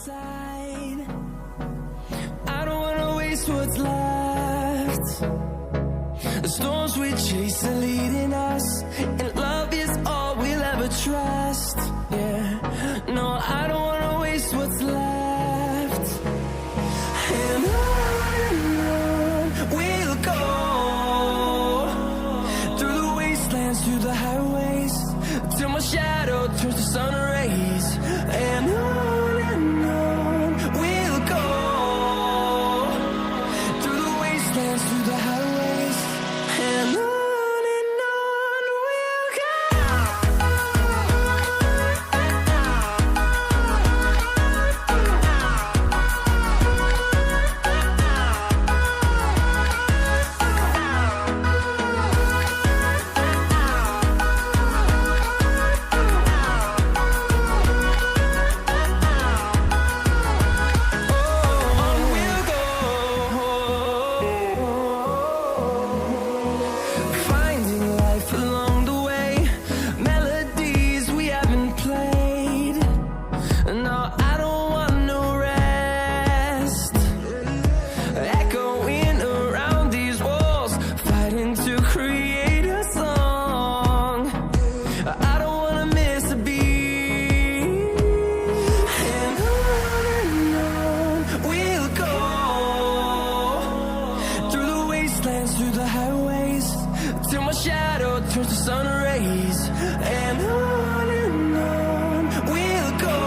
side. I don't wanna waste what's left. The storms we chase are leading us, and love is all we'll ever trust. Yeah, no, I don't wanna waste what's left. And on we'll go, through the wastelands, through the highways, till my shadow turns to sun rays. And on we'll go, through the wastelands, through the highways, and on we'll go. Finding life along the way, melodies we haven't played. No, I don't want no rest. Echoing around these walls, fighting to create a song. I don't wanna miss a beat. And on we'll go, through the wastelands, through the highways, till my shadow turns to sun rays. And on we'll go,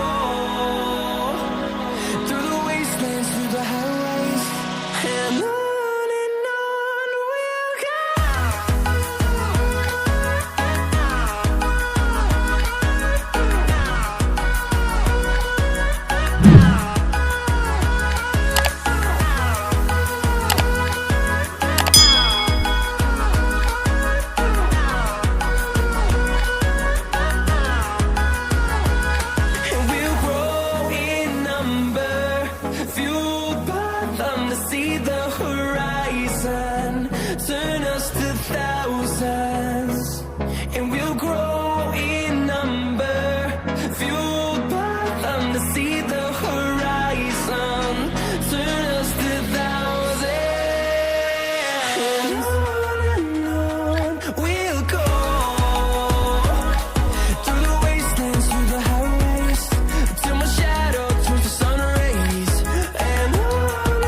through the wastelands, through the highways, and on we'll go. And we'll grow in number, fueled by them to see the horizon, turn us to thousands. And we'll grow in number, fueled by them to see the horizon, turn us to thousands. And on we'll go, through the wastelands, through the highways, till my shadow turns to sun rays. And on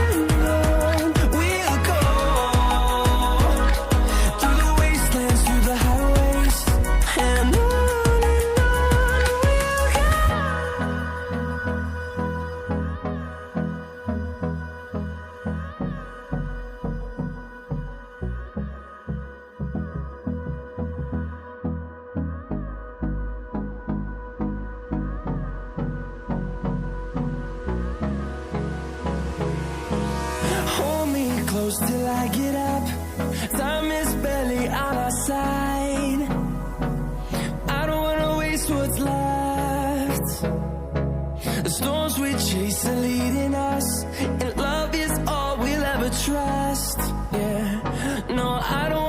we'll go, through the wastelands, through the highways, and on we'll go. Hold me close till I get up. Time is barely on our side. I don't wanna waste what's left. The storms we chase are leading us, and love is all we'll ever trust. Yeah, no, I don't